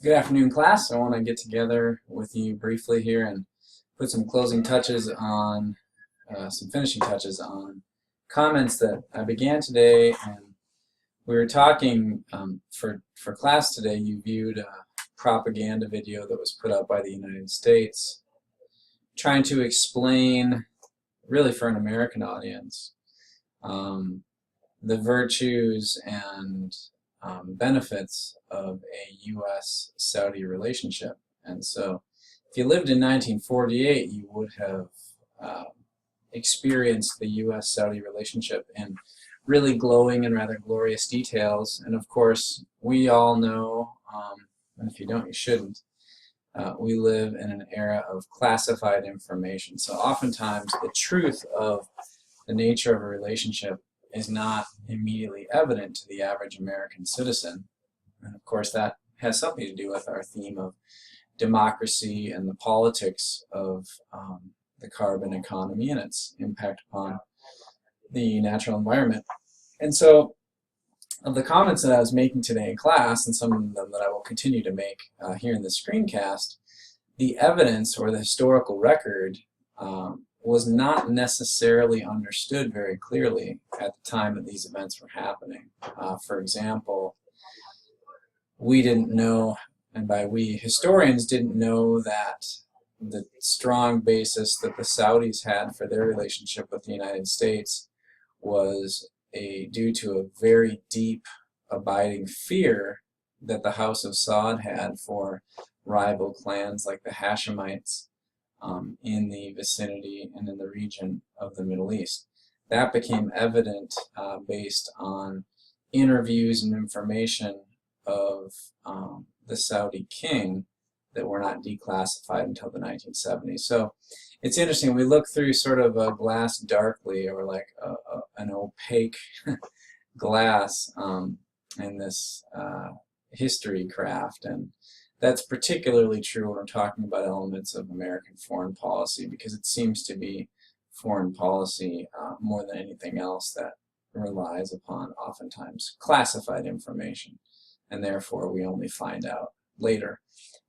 Good afternoon, class. I want to get together with you briefly here and put some closing touches on, some finishing touches on comments that I began today. And we were talking for class today. You viewed a propaganda video that was put out by the United States trying to explain, really for an American audience, the virtues and benefits of a U.S.-Saudi relationship. And so if you lived in 1948, you would have experienced the U.S.-Saudi relationship in really glowing and rather glorious details. And of course, we all know, and if you don't, you shouldn't, we live in an era of classified information. So oftentimes the truth of the nature of a relationship is not immediately evident to the average American citizen. And of course that has something to do with our theme of democracy and the politics of the carbon economy and its impact upon the natural environment. And so of the comments that I was making today in class, and some of them that I will continue to make here in the screencast, the evidence or the historical record was not necessarily understood very clearly at the time that these events were happening. For example, we didn't know, and by we, historians didn't know that the strong basis that the Saudis had for their relationship with the United States was due to a very deep, abiding fear that the House of Saud had for rival clans like the Hashemites in the vicinity and in the region of the Middle East. That became evident based on interviews and information of the Saudi king that were not declassified until the 1970s. So it's interesting, we look through sort of a glass darkly, or like an opaque glass in this history craft, and that's particularly true when we're talking about elements of American foreign policy, because it seems to be foreign policy more than anything else that relies upon oftentimes classified information, and therefore we only find out later.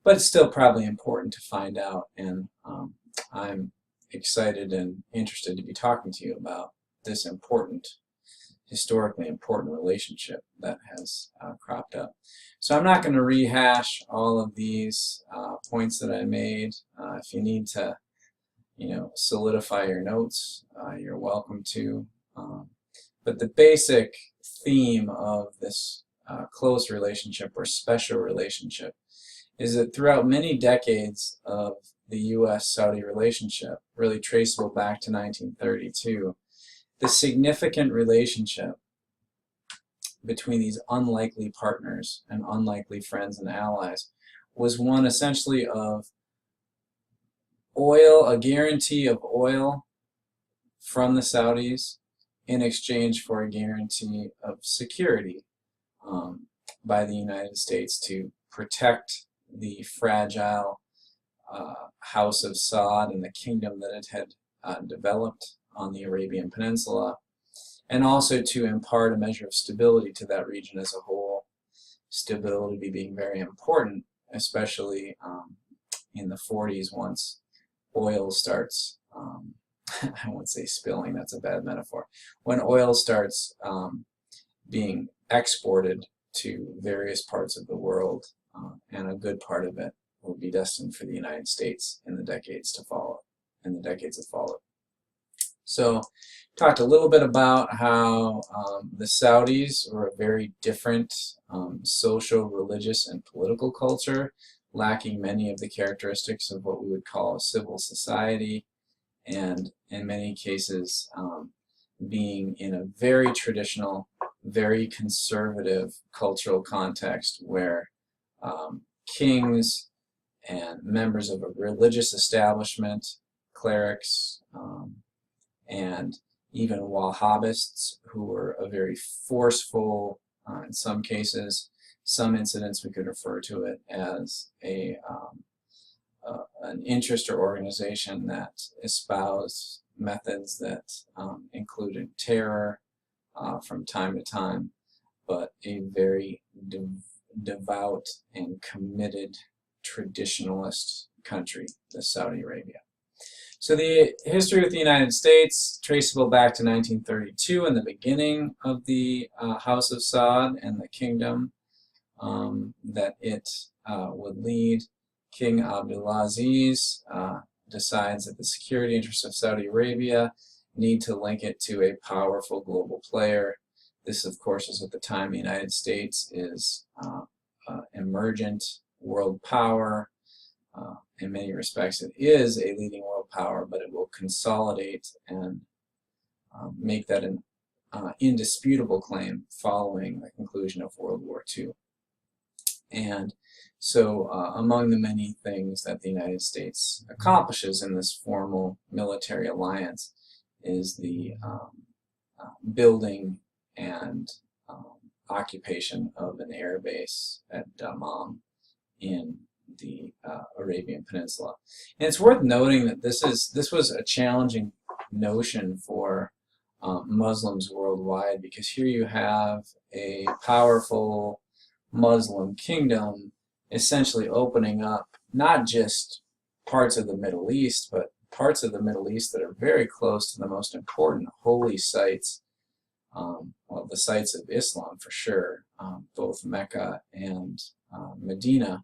But it's still probably important to find out, and I'm excited and interested to be talking to you about this important, historically important relationship that has cropped up. So I'm not going to rehash all of these points that I made. If you need to, solidify your notes, you're welcome to. But the basic theme of this close relationship or special relationship is that throughout many decades of the U.S.-Saudi relationship, really traceable back to 1932, the significant relationship between these unlikely partners and unlikely friends and allies was one essentially of oil, a guarantee of oil from the Saudis in exchange for a guarantee of security by the United States to protect the fragile House of Saud and the kingdom that it had developed on the Arabian Peninsula, and also to impart a measure of stability to that region as a whole, stability being very important, especially in the 40s once oil starts, I won't say spilling, that's a bad metaphor, when oil starts being exported to various parts of the world, and a good part of it will be destined for the United States in the decades to follow, in the decades that follow. So, talked a little bit about how the Saudis were a very different social, religious, and political culture, lacking many of the characteristics of what we would call a civil society, and in many cases being in a very traditional, very conservative cultural context where kings and members of a religious establishment, clerics, and even Wahhabists, who were a very forceful, in some cases, some incidents we could refer to it as an interest or organization that espoused methods that included terror from time to time, but a very devout and committed traditionalist country, the Saudi Arabia. So the history with the United States, traceable back to 1932 and the beginning of the House of Saud and the kingdom that it would lead. King Abdulaziz decides that the security interests of Saudi Arabia need to link it to a powerful global player. This, of course, is at the time the United States is emergent world power. In many respects, it is a leading world power, but it will consolidate and make that an indisputable claim following the conclusion of World War II. And so among the many things that the United States accomplishes in this formal military alliance is the building and occupation of an air base at Dammam in the Arabian Peninsula. And it's worth noting that this was a challenging notion for Muslims worldwide, because here you have a powerful Muslim kingdom essentially opening up not just parts of the Middle East, but parts of the Middle East that are very close to the most important holy sites, well, the sites of Islam for sure. Both Mecca and Medina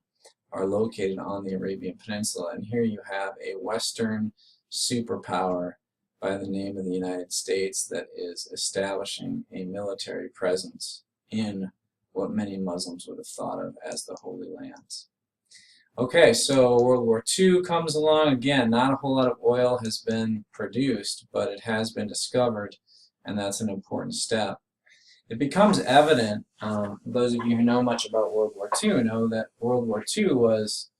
are located on the Arabian Peninsula, and here you have a Western superpower by the name of the United States that is establishing a military presence in what many Muslims would have thought of as the Holy Lands. Okay, so World War II comes along. Again, not a whole lot of oil has been produced, but it has been discovered, and that's an important step. It becomes evident, those of you who know much about World War II know that World War II was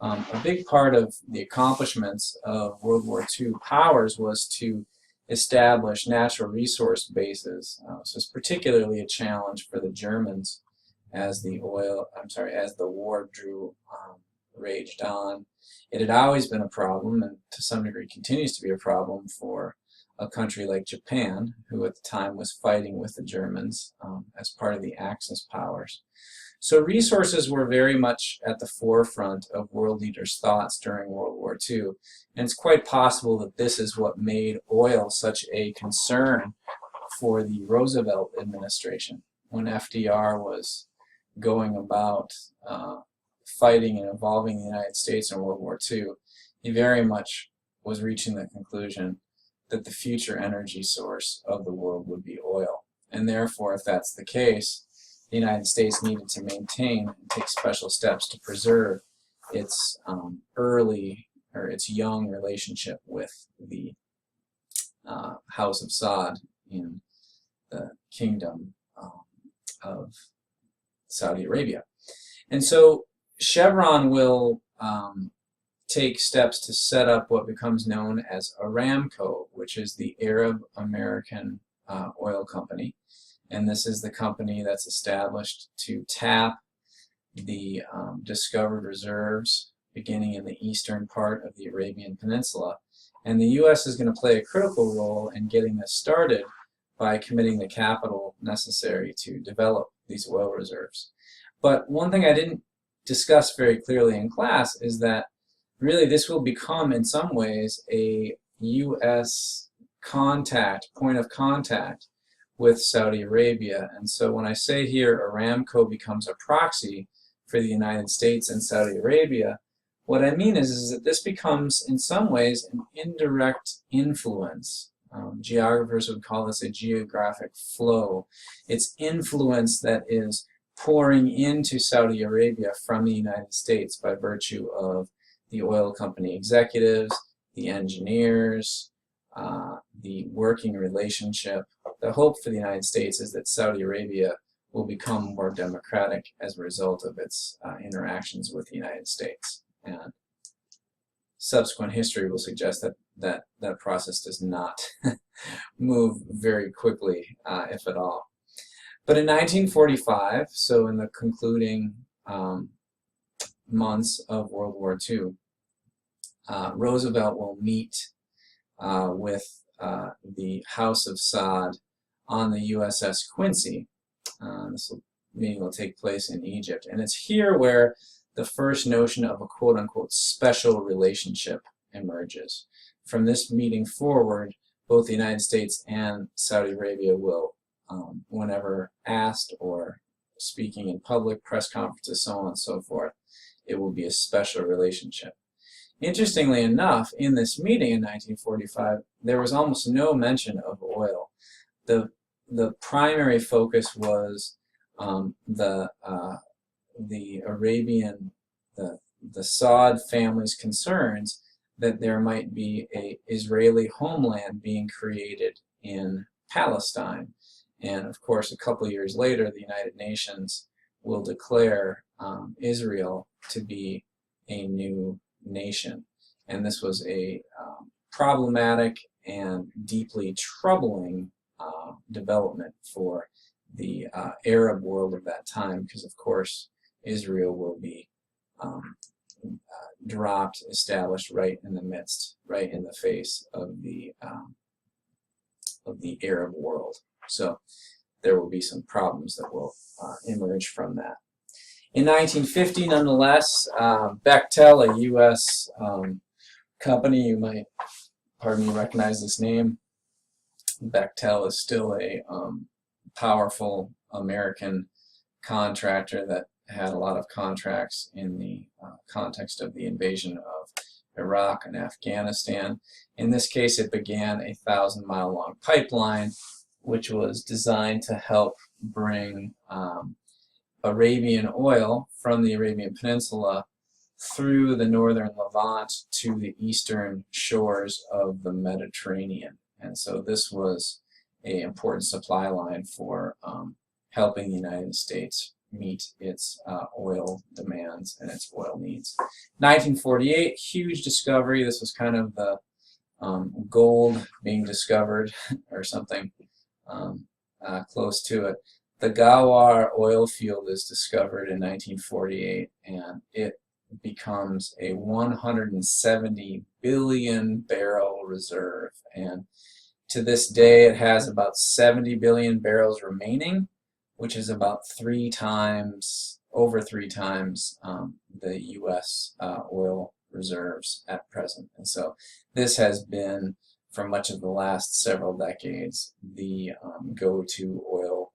a big part of the accomplishments of World War II powers was to establish natural resource bases. So it's particularly a challenge for the Germans as the war raged on. It had always been a problem, and to some degree continues to be a problem for a country like Japan, who at the time was fighting with the Germans as part of the Axis powers. So resources were very much at the forefront of world leaders' thoughts during World War II, and it's quite possible that this is what made oil such a concern for the Roosevelt administration. When FDR was going about fighting and involving the United States in World War II, he very much was reaching the conclusion that the future energy source of the world would be oil. And therefore, if that's the case, the United States needed to maintain and take special steps to preserve its its young relationship with the House of Saud in the Kingdom of Saudi Arabia. And so Chevron will take steps to set up what becomes known as ARAMCO, which is the Arab American Oil Company. And this is the company that's established to tap the discovered reserves beginning in the eastern part of the Arabian Peninsula. And the U.S. is going to play a critical role in getting this started by committing the capital necessary to develop these oil reserves. But one thing I didn't discuss very clearly in class is that really this will become in some ways a U.S. point of contact with Saudi Arabia. And so when I say here Aramco becomes a proxy for the United States and Saudi Arabia, what I mean is that this becomes in some ways an indirect influence. Geographers would call this a geographic flow. It's influence that is pouring into Saudi Arabia from the United States by virtue of the oil company executives, the engineers, the working relationship. The hope for the United States is that Saudi Arabia will become more democratic as a result of its interactions with the United States. And subsequent history will suggest that that process does not move very quickly, if at all. But in 1945, so in the concluding months of World War II, Roosevelt will meet with the House of Saud on the USS Quincy. This will meeting will take place in Egypt. And it's here where the first notion of a quote-unquote special relationship emerges. From this meeting forward, both the United States and Saudi Arabia will, whenever asked or speaking in public, press conferences, so on and so forth, it will be a special relationship. Interestingly enough, in this meeting in 1945, there was almost no mention of oil. The primary focus was the Arabian, the Saud family's concerns that there might be an Israeli homeland being created in Palestine. And of course, a couple of years later, the United Nations will declare Israel to be a new nation. And this was a problematic and deeply troubling development for the Arab world of that time, because of course Israel will be dropped, established right in the midst, right in the face of the Arab world. So there will be some problems that will emerge from that. In 1950, nonetheless, Bechtel, a U.S. company, you might, pardon me, recognize this name. Bechtel is still a powerful American contractor that had a lot of contracts in the context of the invasion of Iraq and Afghanistan. In this case, it began a 1,000-mile-long pipeline, which was designed to help bring Arabian oil from the Arabian Peninsula through the northern Levant to the eastern shores of the Mediterranean. And so this was an important supply line for helping the United States meet its oil demands and its oil needs. 1948, huge discovery. This was kind of the gold being discovered or something close to it. The Ghawar oil field is discovered in 1948, and it becomes a 170 billion barrel reserve. And to this day, it has about 70 billion barrels remaining, which is about over three times the U.S. Oil reserves at present. And so this has been, for much of the last several decades, the go-to oil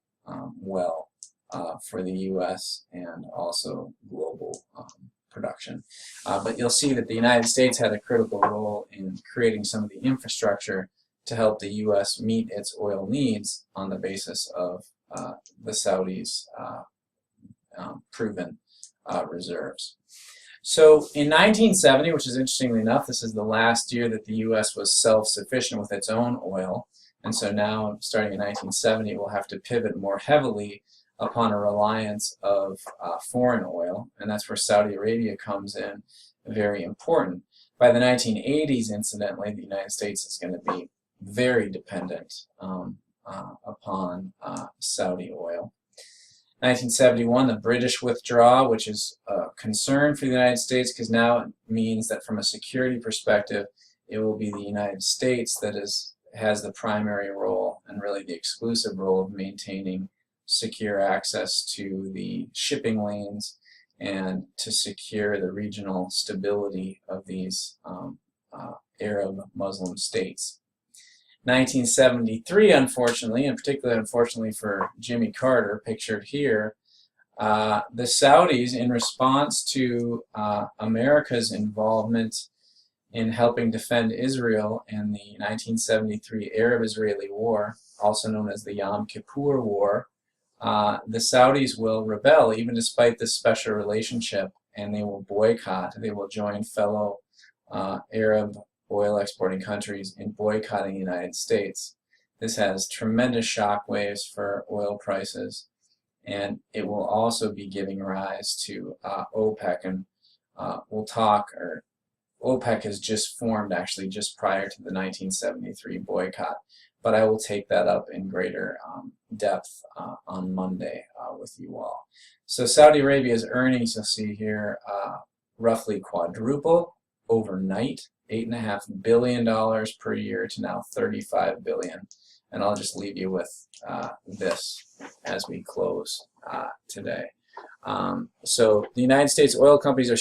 well for the U.S. and also global production. But you'll see that the United States had a critical role in creating some of the infrastructure to help the U.S. meet its oil needs on the basis of the Saudis' proven reserves. So in 1970, which is interestingly enough, this is the last year that the U.S. was self-sufficient with its own oil. And so now, starting in 1970, we'll have to pivot more heavily upon a reliance of foreign oil. And that's where Saudi Arabia comes in, very important. By the 1980s, incidentally, the United States is going to be very dependent upon Saudi oil. 1971, the British withdraw, which is a concern for the United States, because now it means that from a security perspective, it will be the United States that has the primary role and really the exclusive role of maintaining secure access to the shipping lanes and to secure the regional stability of these Arab Muslim states. 1973, unfortunately, and particularly unfortunately for Jimmy Carter, pictured here, the Saudis, in response to America's involvement in helping defend Israel in the 1973 Arab-Israeli War, also known as the Yom Kippur War, the Saudis will rebel even despite this special relationship, and they will boycott. They will join fellow Arab oil exporting countries in boycotting the United States. This has tremendous shock waves for oil prices, and it will also be giving rise to OPEC, and we'll talk, or OPEC has just formed actually just prior to the 1973 boycott, but I will take that up in greater depth on Monday with you all. So Saudi Arabia's earnings, you'll see here, roughly quadruple overnight, $8.5 billion per year to now $35 billion. And I'll just leave you with this as we close today. So the United States oil companies are